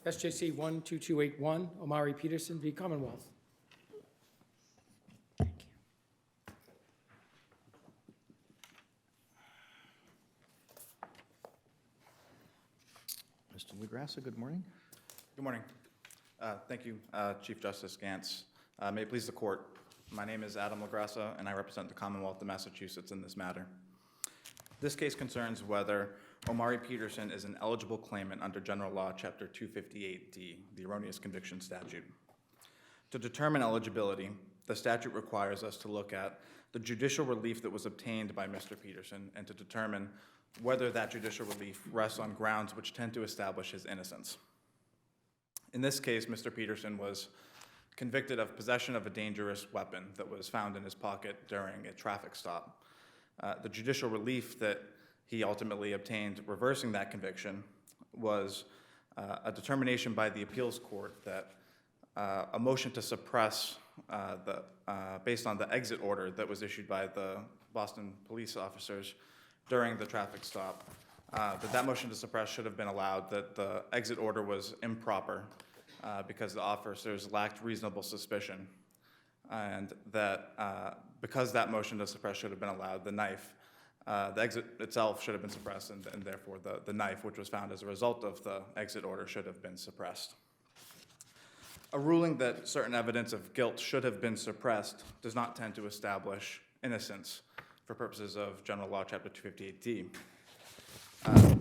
SJC-12281, Omari Peterson v. Commonwealth. Mr. LaGrassa, good morning. Good morning. Thank you, Chief Justice Gantz. May it please the Court, my name is Adam LaGrassa, and I represent the Commonwealth of Massachusetts in this matter. This case concerns whether Omari Peterson is an eligible claimant under General Law, Chapter 258D, the Erroneous Conviction Statute. To determine eligibility, the statute requires us to look at the judicial relief that was obtained by Mr. Peterson and to determine whether that judicial relief rests on grounds which tend to establish his innocence. In this case, Mr. Peterson was convicted of possession of a dangerous weapon that was found in his pocket during a traffic stop. The judicial relief that he ultimately obtained reversing that conviction was a determination by the appeals court that a motion to suppress based on the exit order that was issued by the Boston police officers during the traffic stop, that motion to suppress should have been allowed, that the exit order was improper because the officers lacked reasonable suspicion, and that because that motion to suppress should have been allowed, the exit itself should have been suppressed, and therefore the knife, which was found as a result of the exit order, should have been suppressed. A ruling that certain evidence of guilt should have been suppressed does not tend to establish innocence for purposes of General Law, Chapter 258D.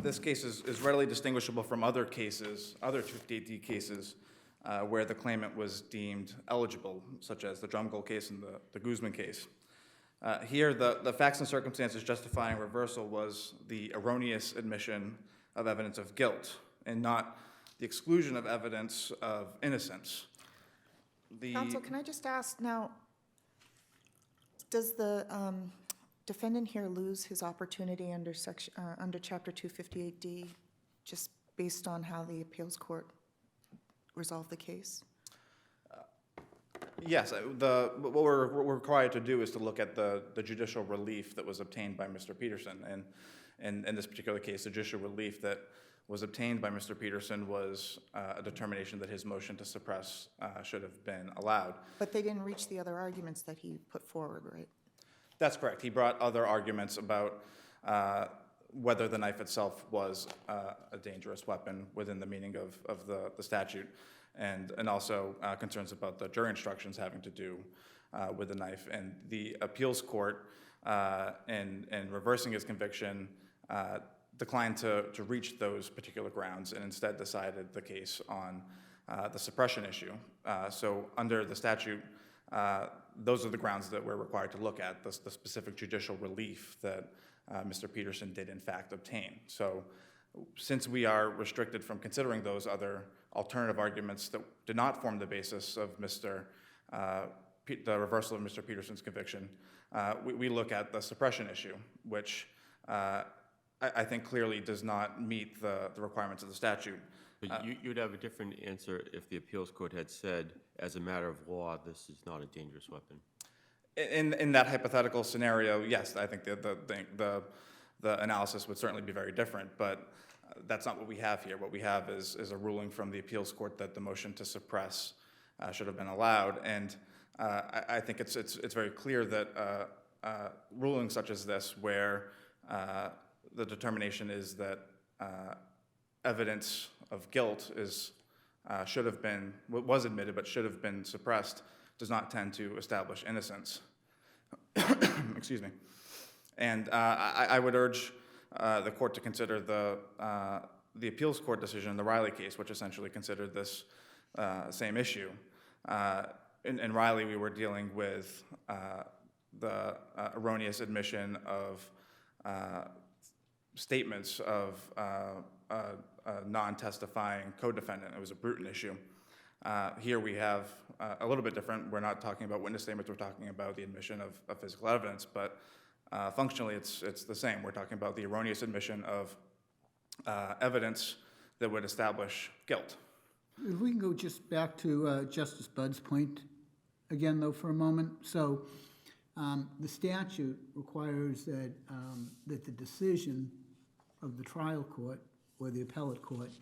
This case is readily distinguishable from other cases, other 258D cases, where the claimant was deemed eligible, such as the Drumgold case and the Guzman case. Here, the facts and circumstances justifying reversal was the erroneous admission of evidence of guilt and not the exclusion of evidence of innocence. Counsel, can I just ask now, does the defendant here lose his opportunity under Chapter 258D just based on how the appeals court resolved the case? Yes, what we're required to do is to look at the judicial relief that was obtained by Mr. Peterson. And in this particular case, the judicial relief that was obtained by Mr. Peterson was a determination that his motion to suppress should have been allowed. But they didn't reach the other arguments that he put forward, right? That's correct. He brought other arguments about whether the knife itself was a dangerous weapon within the meaning of the statute, and also concerns about the jury instructions having to do with the knife. And the appeals court, in reversing his conviction, declined to reach those particular grounds and instead decided the case on the suppression issue. So under the statute, those are the grounds that we're required to look at, the specific judicial relief that Mr. Peterson did in fact obtain. So since we are restricted from considering those other alternative arguments that did not form the basis of the reversal of Mr. Peterson's conviction, we look at the suppression issue, which I think clearly does not meet the requirements of the statute. But you'd have a different answer if the appeals court had said, as a matter of law, this is not a dangerous weapon. In that hypothetical scenario, yes, I think the analysis would certainly be very different, but that's not what we have here. What we have is a ruling from the appeals court that the motion to suppress should have been allowed, and I think it's very clear that rulings such as this, where the determination is that evidence of guilt was admitted but should have been suppressed, does not tend to establish innocence. Excuse me. And I would urge the court to consider the appeals court decision in the Riley case, which essentially considered this same issue. In Riley, we were dealing with the erroneous admission of statements of a non-testifying co-defendant. It was a Bruton issue. Here we have a little bit different. We're not talking about witness statements. We're talking about the admission of physical evidence, but functionally it's the same. We're talking about the erroneous admission of evidence that would establish guilt. If we can go just back to Justice Budd's point again, though, for a moment. So the statute requires that that the decision of the trial court or the appellate court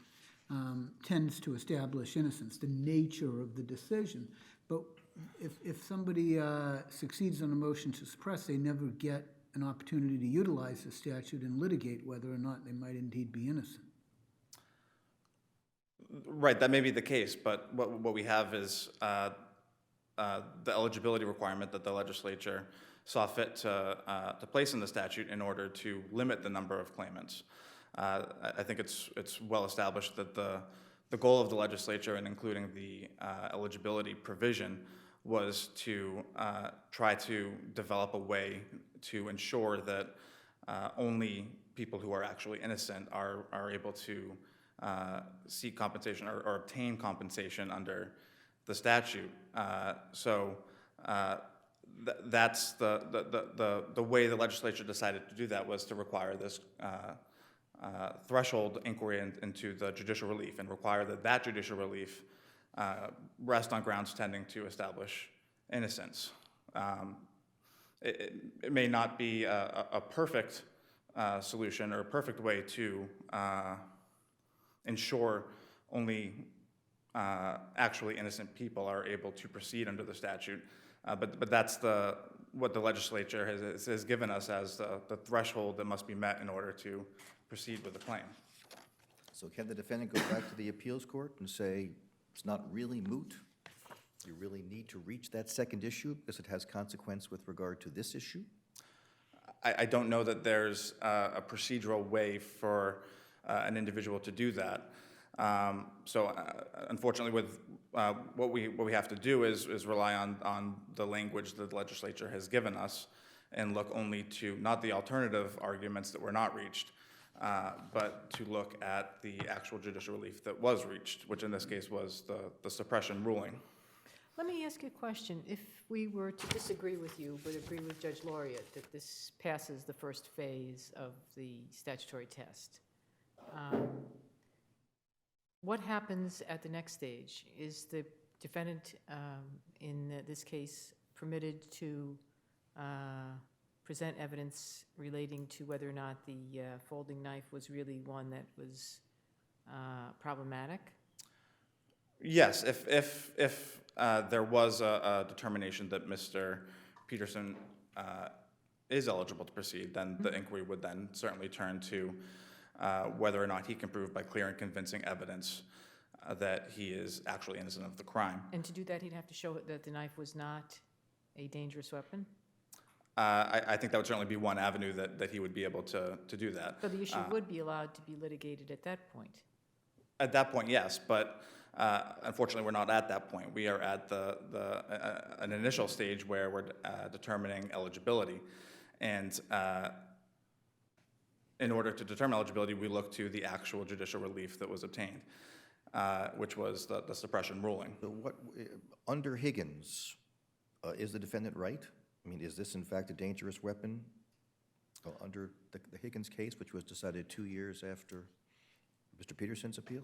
tends to establish innocence, the nature of the decision. But if somebody succeeds on a motion to suppress, they never get an opportunity to utilize the statute and litigate whether or not they might indeed be innocent. Right, that may be the case, but what we have is the eligibility requirement that the legislature saw fit to place in the statute in order to limit the number of claimants. I think it's well established that the goal of the legislature in including the eligibility provision was to try to develop a way to ensure that only people who are actually innocent are able to seek compensation or obtain compensation under the statute. That's the way the legislature decided to do that, was to require this threshold inquiry into the judicial relief and require that judicial relief rest on grounds tending to establish innocence. It may not be a perfect solution or a perfect way to ensure only actually innocent people are able to proceed under the statute, but that's what the legislature has given us as the threshold that must be met in order to proceed with the claim. So can the defendant go back to the appeals court and say, it's not really moot? You really need to reach that second issue because it has consequence with regard to this issue? I don't know that there's a procedural way for an individual to do that. Unfortunately, with what we have to do is rely on the language that the legislature has given us and look only to not the alternative arguments that were not reached, but to look at the actual judicial relief that was reached, which in this case was the suppression ruling. Let me ask you a question. If we were to disagree with you, but agree with Judge Laureate that this passes the first phase of the statutory test, what happens at the next stage? Is the defendant, in this case, permitted to present evidence relating to whether or not the folding knife was really one that was problematic? Yes, if there was a determination that Mr. Peterson is eligible to proceed, then the inquiry would then certainly turn to whether or not he can prove by clear and convincing evidence that he is actually innocent of the crime. And to do that, he'd have to show that the knife was not a dangerous weapon? I think that would certainly be one avenue that he would be able to do that. So the issue would be allowed to be litigated at that point? At that point, yes, but unfortunately, we're not at that point. We are at an initial stage where we're determining eligibility, and in order to determine eligibility, we look to the actual judicial relief that was obtained, which was the suppression ruling. So under Higgins, is the defendant right? I mean, is this in fact a dangerous weapon under the Higgins case, which was decided 2 years after Mr. Peterson's appeal?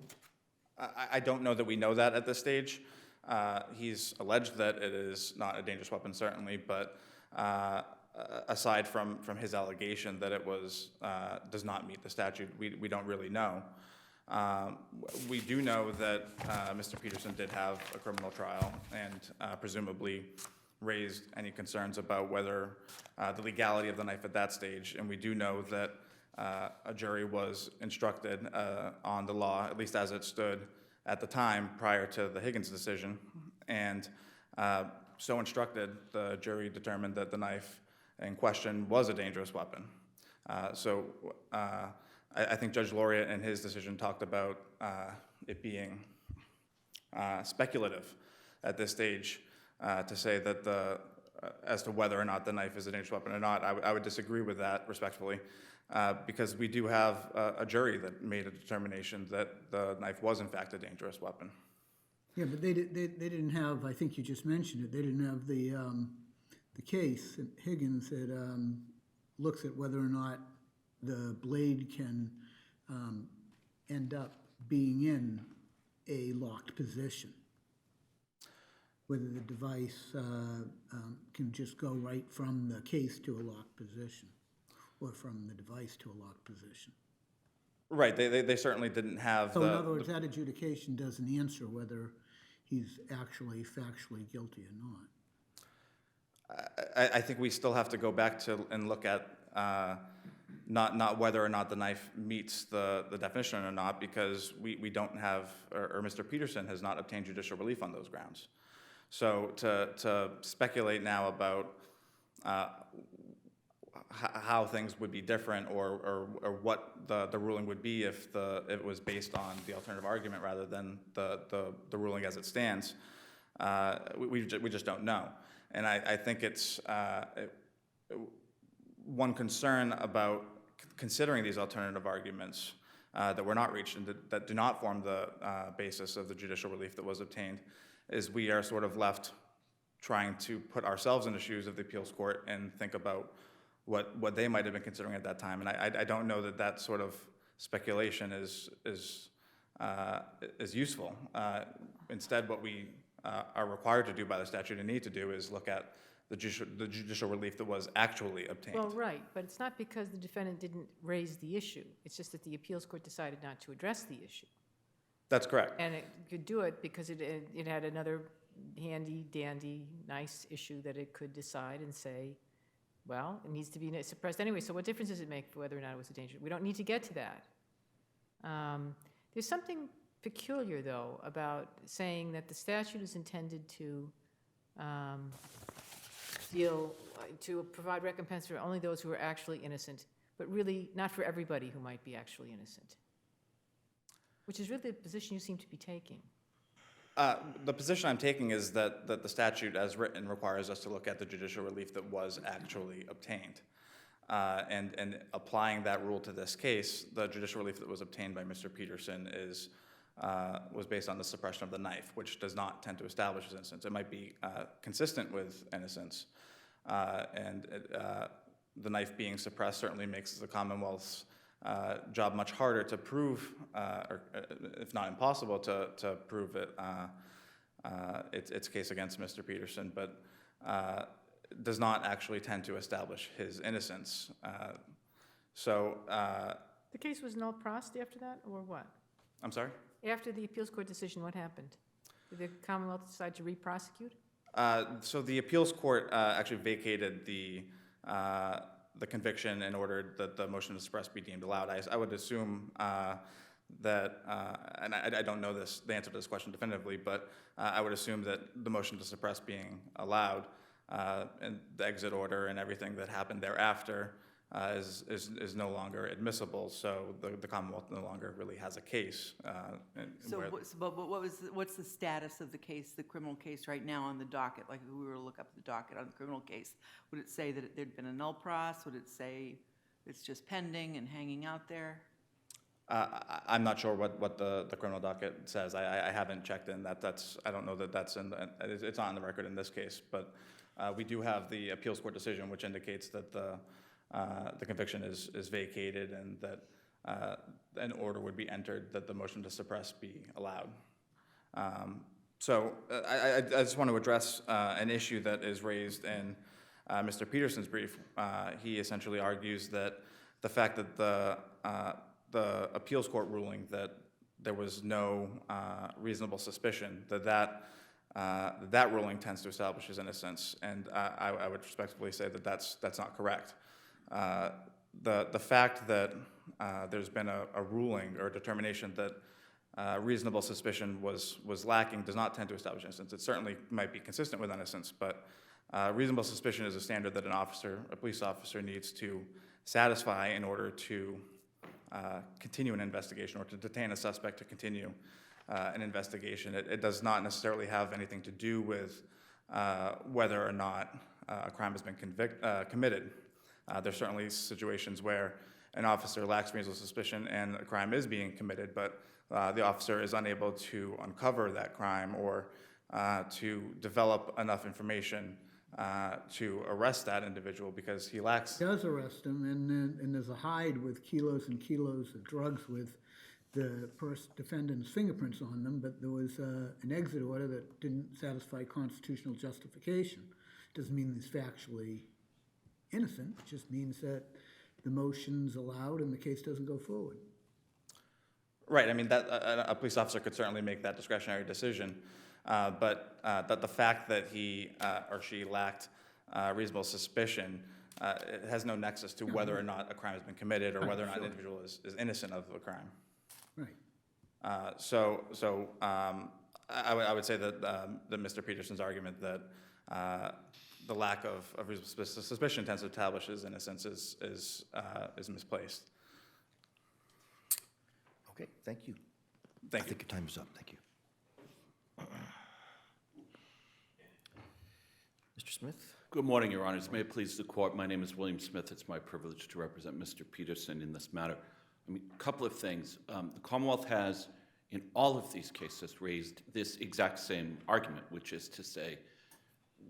I don't know that we know that at this stage. He's alleged that it is not a dangerous weapon, certainly, but aside from his allegation that it was does not meet the statute, we don't really know. We do know that Mr. Peterson did have a criminal trial and presumably raised any concerns about whether the legality of the knife at that stage, and we do know that a jury was instructed on the law, at least as it stood at the time prior to the Higgins decision, and so instructed, the jury determined that the knife in question was a dangerous weapon. I think Judge Laureate in his decision talked about it being speculative at this stage to say that as to whether or not the knife is a dangerous weapon or not. I would disagree with that respectfully, because we do have a jury that made a determination that the knife was in fact a dangerous weapon. Yeah, but they didn't have, I think you just mentioned it, they didn't have the case in Higgins that looks at whether or not the blade can end up being in a locked position, whether the device can just go right from the case to a locked position or from the device to a locked position. Right, they certainly didn't have So in other the, words, that adjudication doesn't answer whether he's actually factually guilty or not. I think we still have to go back to and look at not whether or not the knife meets the definition or not, because we don't have, or Mr. Peterson has not obtained judicial relief on those grounds. So to speculate now about how things would be different or what the ruling would be if it was based on the alternative argument rather than the ruling as it stands, we just don't know. And I think it's one concern about considering these alternative arguments that were not reached and that do not form the basis of the judicial relief that was obtained, is we are sort of left trying to put ourselves in the shoes of the appeals court and think about what they might have been considering at that time. And I don't know that sort of speculation is useful. Instead, what we are required to do by the statute and need to do is look at the judicial relief that was actually obtained. Well, right, but it's not because the defendant didn't raise the issue. It's just that the appeals court decided not to address the issue. That's correct. And it could do it because it had another handy-dandy, nice issue that it could decide and say, well, it needs to be suppressed anyway, so what difference does it make for whether or not it was a danger? We don't need to get to that. There's something peculiar, though, about saying that the statute is intended to to provide recompense for only those who are actually innocent, but really not for everybody who might be actually innocent, which is really the position you seem to be taking. The position I'm taking is that the statute as written requires us to look at the judicial relief that was actually obtained. And applying that rule to this case, the judicial relief that was obtained by Mr. Peterson was based on the suppression of the knife, which does not tend to establish his innocence. It might be consistent with innocence, and the knife being suppressed certainly makes the Commonwealth's job much harder to prove, or if not impossible, to prove its case against Mr. Peterson, but does not actually tend to establish his innocence. The case was null prost after that, or what? I'm sorry? After the appeals court decision, what happened? Did the Commonwealth decide to re-prosecute? So the appeals court actually vacated the conviction and ordered that the motion to suppress be deemed allowed. I would assume that, and I don't know the answer to this question definitively, but I would assume that the motion to suppress being allowed and the exit order and everything that happened thereafter is no longer admissible. So the Commonwealth no longer really has a case. What's the status of the case, the criminal case right now on the docket? Like if we were to look up the docket on the criminal case, would it say that there'd been a null pros? Would it say it's just pending and hanging out there? I'm not sure what the criminal docket says. I haven't checked in. I don't know that that's it's not on the record in this case, but we do have the appeals court decision, which indicates that the conviction is vacated and that an order would be entered that the motion to suppress be allowed. I just want to address an issue that is raised in Mr. Peterson's brief. He essentially argues that the fact that the appeals court ruling that there was no reasonable suspicion, that ruling tends to establish his innocence, and I would respectfully say that that's not correct. The fact that there's been a ruling or a determination that reasonable suspicion was lacking does not tend to establish innocence. It certainly might be consistent with innocence, but reasonable suspicion is a standard that a police officer needs to satisfy in order to continue an investigation or to detain a suspect to continue an investigation. It does not necessarily have anything to do with whether or not a crime has been committed. There's certainly situations where an officer lacks reasonable suspicion and a crime is being committed, but the officer is unable to uncover that crime or to develop enough information to arrest that individual because he lacks. Does arrest him, and there's a hide with kilos and kilos of drugs with the defendant's fingerprints on them, but there was an exit order that didn't satisfy constitutional justification. Doesn't mean he's factually innocent, it just means that the motion's allowed and the case doesn't go forward. Right, I mean, that, a police officer could certainly make that discretionary decision, but that the fact that he or she lacked reasonable suspicion, it has no nexus to whether or not a crime has been committed or whether or not an individual is innocent of a crime. Right. I would say that Mr. Peterson's argument that the lack of reasonable suspicion tends to establish his innocence is misplaced. Okay, thank you. Thank I you. think your time is up. Thank you. Mr. Smith? Good morning, Your Honors. May it please the Court, my name is William Smith. It's my privilege to represent Mr. Peterson in this matter. I mean, a couple of things. The Commonwealth has, in all of these cases, raised this exact same argument, which is to say,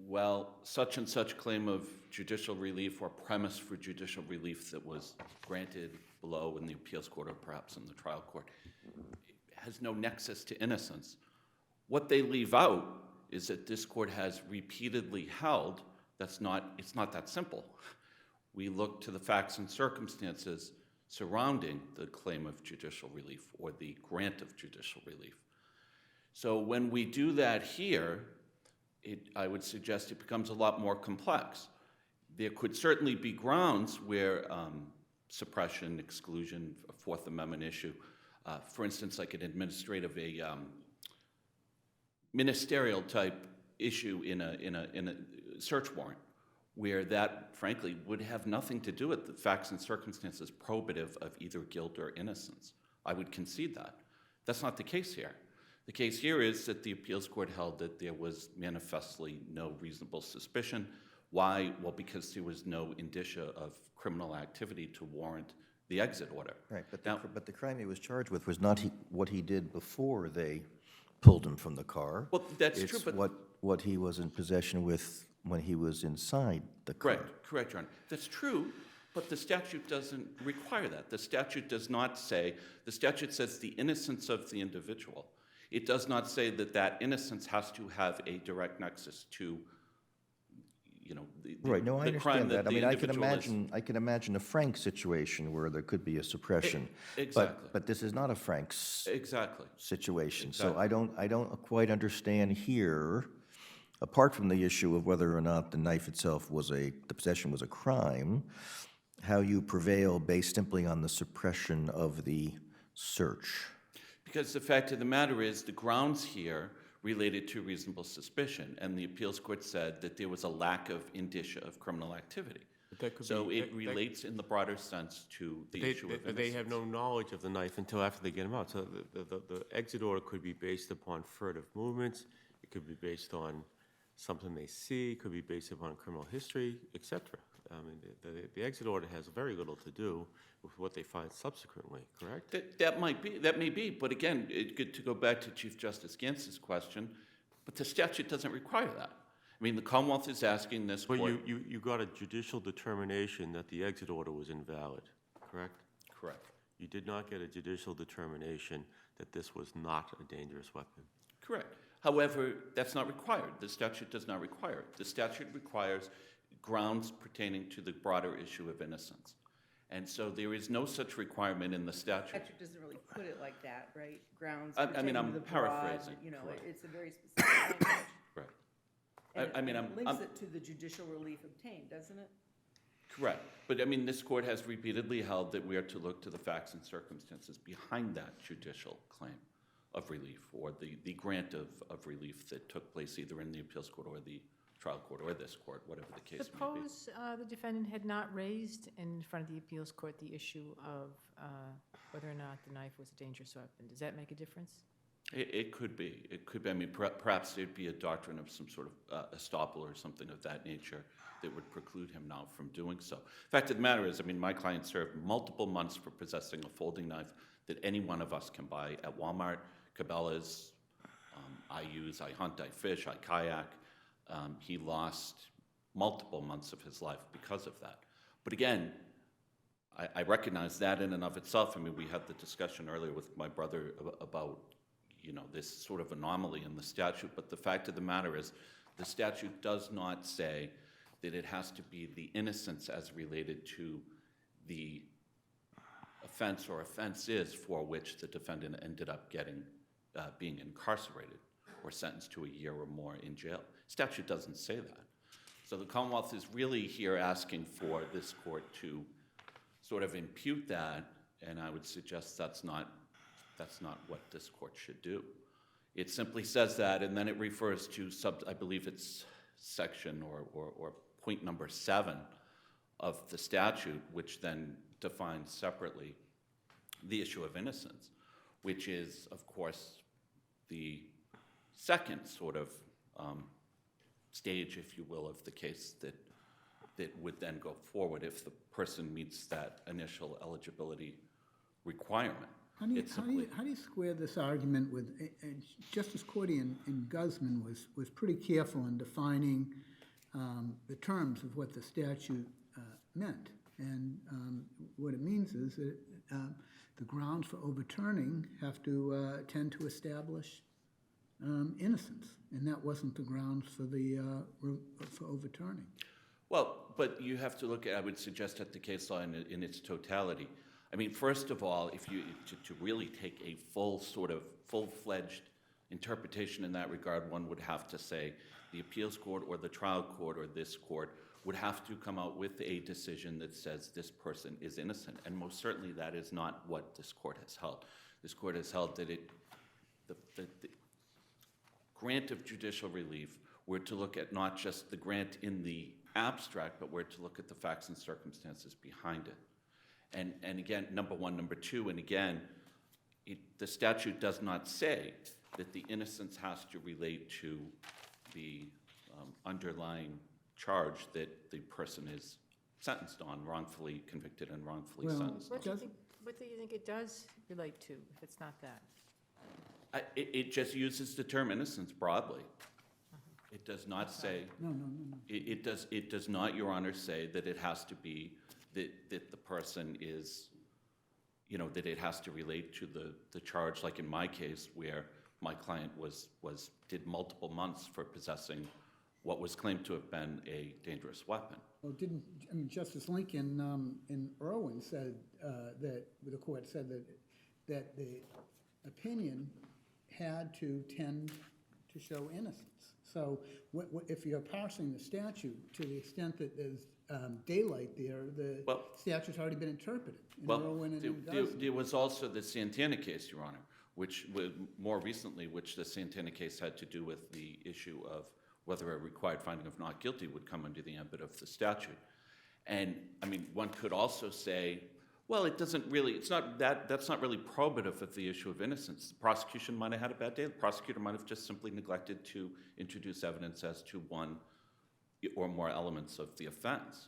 well, such and such claim of judicial relief or premise for judicial relief that was granted below in the appeals court or perhaps in the trial court has no nexus to innocence. What they leave out is that this court has repeatedly held it's not that simple. We look to the facts and circumstances surrounding the claim of judicial relief or the grant of judicial relief. So when we do that here, I would suggest it becomes a lot more complex. There could certainly be grounds where suppression, exclusion, a Fourth Amendment issue, for instance, like an administrative, ministerial type issue in a search warrant, where that, frankly, would have nothing to do with the facts and circumstances probative of either guilt or innocence. I would concede that. That's not the case here. The case here is that the appeals court held that there was manifestly no reasonable suspicion. Why? Well, because there was no indicia of criminal activity to warrant the exit order. Right, but the crime he was charged with was not what he did before they pulled him from the car. Well, that's true, but... It's what he was in possession with when he was inside the car. Correct, Your Honor. That's true, but the statute doesn't require that. The statute does not say, the statute says the innocence of the individual. It does not say that that innocence has to have a direct nexus to, Right, no, I the crime understand that. I the mean, individual I can imagine a Frank situation where there could be a suppression. Exactly. But this is not a Frank's Exactly. situation. So Exactly. I don't quite understand here, apart from the issue of whether or not the knife itself the possession was a crime, how you prevail based simply on the suppression of the search. Because the fact of the matter is, the grounds here related to reasonable suspicion, and the appeals court said that there was a lack of indicia of criminal activity. So it relates in the broader sense to the issue of innocence. They have no knowledge of the knife until after they get him out. So the exit order could be based upon furtive movements. It could be based on something they see. It could be based upon criminal history, etc. I mean, the exit order has very little to do with what they find subsequently, correct? That may be, but again, to go back to Chief Justice Gantz's question, but the statute doesn't require that. I mean, the Commonwealth is asking this court... Well, you got a judicial determination that the exit order was invalid, correct? Correct. You did not get a judicial determination that this was not a dangerous weapon. Correct. However, that's not required. The statute does not require it. The statute requires grounds pertaining to the broader issue of innocence. And so there is no such requirement in the statute. Statute doesn't really put it like that, right? Grounds I mean, pertaining to I'm the broad, paraphrasing. Correct. It's a very specific language. Right. And I'm it links it to the judicial relief obtained, doesn't it? Correct. But I mean, this court has repeatedly held that we are to look to the facts and circumstances behind that judicial claim of relief, or the grant of relief that took place either in the appeals court or the trial court or this court, whatever the case may be. Suppose the defendant had not raised in front of the appeals court the issue of whether or not the knife was a dangerous weapon. Does that make a difference? It could be. It could be. I mean, perhaps there'd be a doctrine of some sort of estoppel or something of that nature that would preclude him now from doing so. Fact of the matter is, I mean, my client served multiple months for possessing a folding knife that any one of us can buy at Walmart, Cabela's. I hunt, I fish, I kayak. He lost multiple months of his life because of that. But again, I recognize that in and of itself. I mean, we had the discussion earlier with my brother about, this sort of anomaly in the statute. But the fact of the matter is, the statute does not say that it has to be the innocence as related to the offense or offenses for which the defendant ended up being incarcerated or sentenced to a year or more in jail. Statute doesn't say that. So the Commonwealth is really here asking for this court to sort of impute that, and I would suggest that's not what this court should do. It simply says that, and then it refers to I believe it's section or point number 7 of the statute, which then defines separately the issue of innocence, which is, of course, the second sort of stage, if you will, of the case that would then go forward if the person meets that initial eligibility requirement. How do you square this argument with, Justice Cordy in Guzman was pretty careful in defining the terms of what the statute meant. And what it means is that the grounds for overturning have to tend to establish innocence, and that wasn't the grounds for overturning. Well, but you have to look at, I would suggest, at the case law in its totality. I mean, first of all, if you to really take a full-fledged interpretation in that regard, one would have to say the appeals court or the trial court or this court would have to come out with a decision that says this person is innocent, and most certainly that is not what this court has held. This court has held that the grant of judicial relief were to look at not just the grant in the abstract, but we're to look at the facts and circumstances behind it. And again, number one. Number two, and again, the statute does not say that the innocence has to relate to the underlying charge that the person is sentenced on, wrongfully convicted and wrongfully sentenced. What do you think it does relate to, if it's not that? It just uses the term innocence broadly. It does not say. No. It does not, Your Honor, say that it has to be that the person is, that it has to relate to the charge, like in my case, where my client did multiple months for possessing what was claimed to have been a dangerous weapon. Well, Justice Lincoln in Irwin said that the court said that the opinion had to tend to show innocence. So if you're parsing the statute to the extent that there's daylight there, the statute's already been interpreted in Irwin and in Guzman. There was also the Santana case, Your Honor, which more recently, which the Santana case had to do with the issue of whether a required finding of not guilty would come under the ambit of the statute. And I mean, one could also say, well, that's not really probative of the issue of innocence. The prosecution might have had a bad day. The prosecutor might have just simply neglected to introduce evidence as to one or more elements of the offense.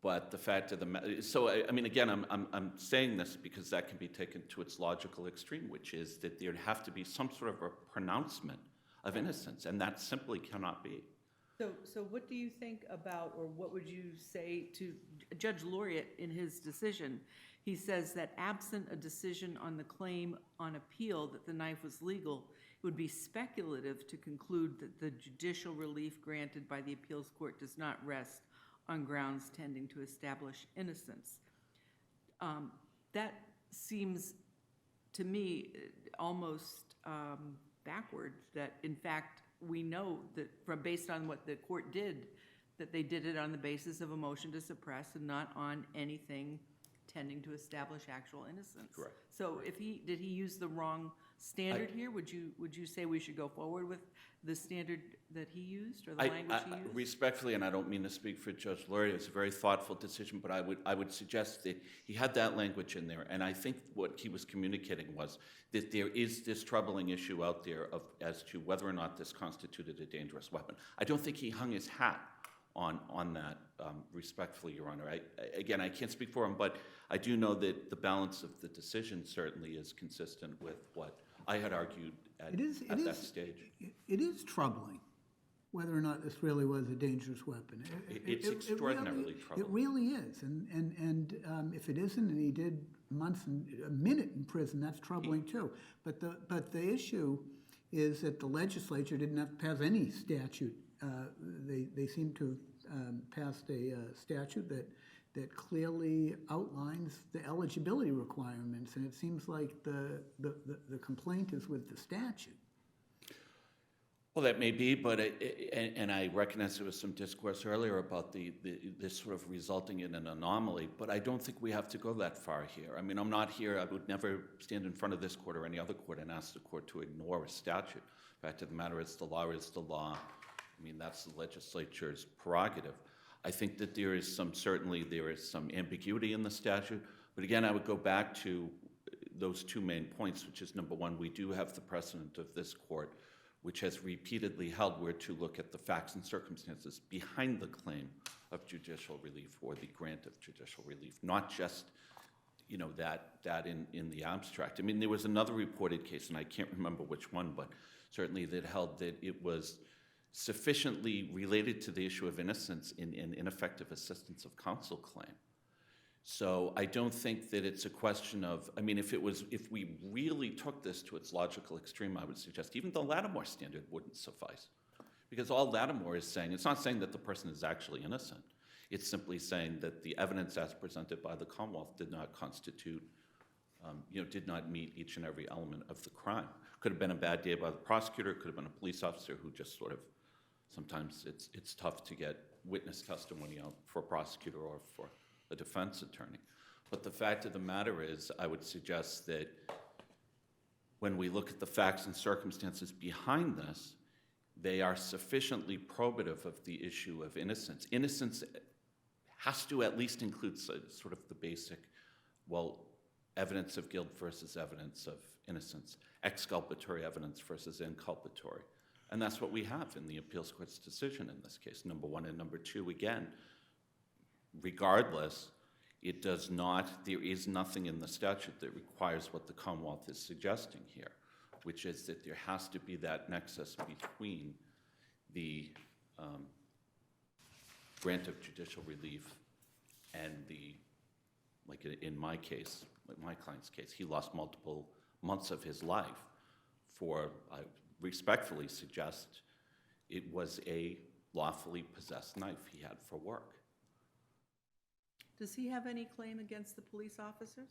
But the fact of the matter, so I mean, again, I'm saying this because that can be taken to its logical extreme, which is that there'd have to be some sort of a pronouncement of innocence, and that simply cannot be. So what do you think about, or what would you say to Judge Laureate in his decision? He says that absent a decision on the claim on appeal that the knife was legal, it would be speculative to conclude that the judicial relief granted by the appeals court does not rest on grounds tending to establish innocence. That seems to me almost backward, that in fact we know that based on what the court did, that they did it on the basis of a motion to suppress and not on anything tending to establish actual innocence. Correct. So did he use the wrong standard here? Would you say we should go forward with the standard that he used, or the language he used? Respectfully, and I don't mean to speak for Judge Laureate, it's a very thoughtful decision, but I would suggest that he had that language in there, and I think what he was communicating was that there is this troubling issue out there as to whether or not this constituted a dangerous weapon. I don't think he hung his hat on that, respectfully, Your Honor. Again, I can't speak for him, but I do know that the balance of the decision certainly is consistent with what I had argued at that stage. It is troubling whether or not this really was a dangerous weapon. It's extraordinarily troubling. It really is, and if it isn't, and he did a minute in prison, that's troubling too. But the issue is that the legislature didn't have to pass any statute. They seem to have passed a statute that clearly outlines the eligibility requirements, and it seems like the complaint is with the statute. Well, that may be, but and I recognize there was some discourse earlier about this sort of resulting in an anomaly, but I don't think we have to go that far here. I mean, I'm not here, I would never stand in front of this court or any other court and ask the court to ignore a statute. The fact of the matter is the law is the law. I mean, that's the legislature's prerogative. I think that certainly there is some ambiguity in the statute, but again, I would go back to those two main points, which is number one, we do have the precedent of this court, which has repeatedly held we're to look at the facts and circumstances behind the claim of judicial relief or the grant of judicial relief, not just, that in the abstract. I mean, there was another reported case, and I can't remember which one, but certainly that held that it was sufficiently related to the issue of innocence in an ineffective assistance of counsel claim. So I don't think that it's a question of, I mean, if we really took this to its logical extreme, I would suggest even the Lattimore standard wouldn't suffice. Because all Lattimore is saying, it's not saying that the person is actually innocent. It's simply saying that the evidence as presented by the Commonwealth did not constitute, did not meet each and every element of the crime. Could have been a bad day by the prosecutor, could have been a police officer who just sort of, sometimes it's tough to get witness testimony out for a prosecutor or for a defense attorney. But the fact of the matter is, I would suggest that when we look at the facts and circumstances behind this, they are sufficiently probative of the issue of innocence. Innocence has to at least include sort of the basic, evidence of guilt versus evidence of innocence, exculpatory evidence versus inculpatory. And that's what we have in the appeals court's decision in this case, number one. And number two, again, regardless, there is nothing in the statute that requires what the Commonwealth is suggesting here, which is that there has to be that nexus between the grant of judicial relief and like in my case, like my client's case, he lost multiple months of his life for, I respectfully suggest, it was a lawfully possessed knife he had for work. Does he have any claim against the police officers?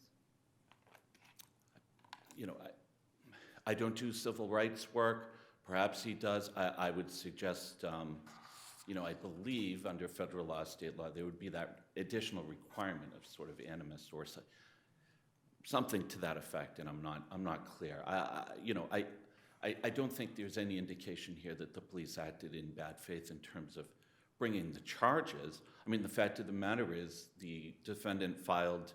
I don't do civil rights work. Perhaps he does. I would suggest, I believe under federal law, state law, there would be that additional requirement of sort of animus or something to that effect, and I'm not clear. I don't think there's any indication here that the police acted in bad faith in terms of bringing the charges. I mean, the fact of the matter is the defendant filed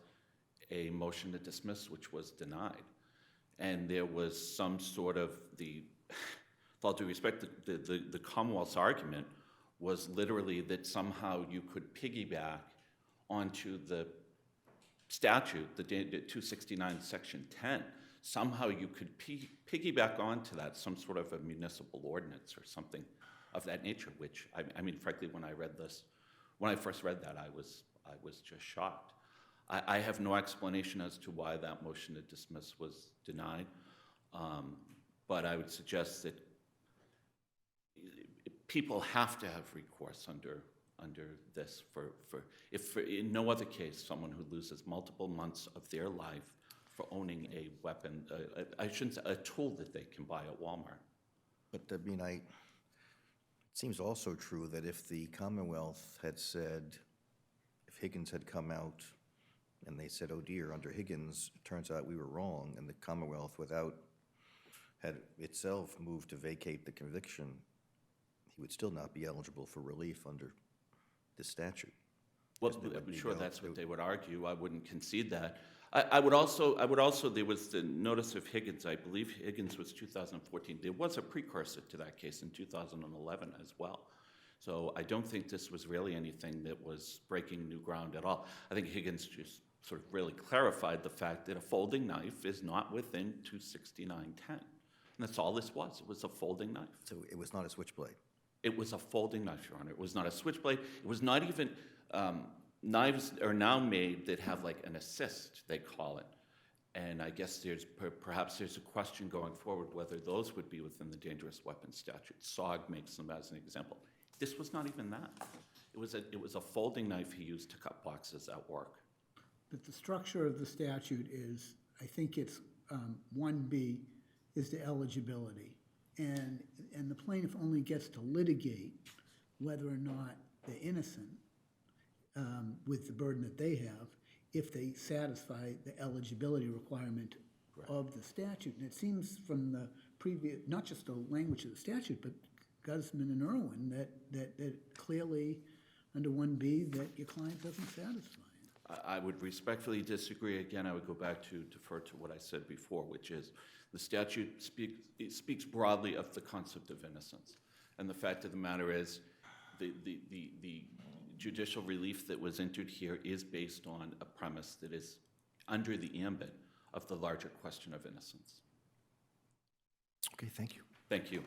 a motion to dismiss, which was denied. And there was some sort of with all due respect, the Commonwealth's argument was literally that somehow you could piggyback onto the statute, the 269 section 10. Somehow you could piggyback onto that, some sort of a municipal ordinance or something of that nature, which, I mean, frankly, when I first read that, I was just shocked. I have no explanation as to why that motion to dismiss was denied, but I would suggest that people have to have recourse under this if in no other case, someone who loses multiple months of their life for owning a weapon, I shouldn't say, a tool that they can buy at Walmart. But I mean, it seems also true that if the Commonwealth had said, if Higgins had come out and they said, oh dear, under Higgins, it turns out we were wrong, and the Commonwealth had itself moved to vacate the conviction, he would still not be eligible for relief under this statute. Well, I'm sure that's what they would argue. I wouldn't concede that. I would also, there was the notice of Higgins. I believe Higgins was 2014. There was a precursor to that case in 2011 as well. So I don't think this was really anything that was breaking new ground at all. I think Higgins just sort of really clarified the fact that a folding knife is not within 269.10. And that's all this was. It was a folding knife. So it was not a switchblade. It was a folding knife, Your Honor. It was not a switchblade. It was not even, knives are now made that have like an assist, they call it. And I guess perhaps there's a question going forward whether those would be within the dangerous weapons statute. SOG makes them as an example. This was not even that. It was a folding knife he used to cut boxes at work. But the structure of the statute is, I think it's 1B is the eligibility. And the plaintiff only gets to litigate whether or not they're innocent with the burden that they have if they satisfy the eligibility requirement of the statute. And it seems from the previous, not just the language of the statute, but Guzman and Irwin, that clearly under 1B that your client doesn't satisfy. I would respectfully disagree. Again, I would go back to defer to what I said before, which is the statute speaks broadly of the concept of innocence. And the fact of the matter is the judicial relief that was entered here is based on a premise that is under the ambit of the larger question of innocence. Okay, thank you. Thank you.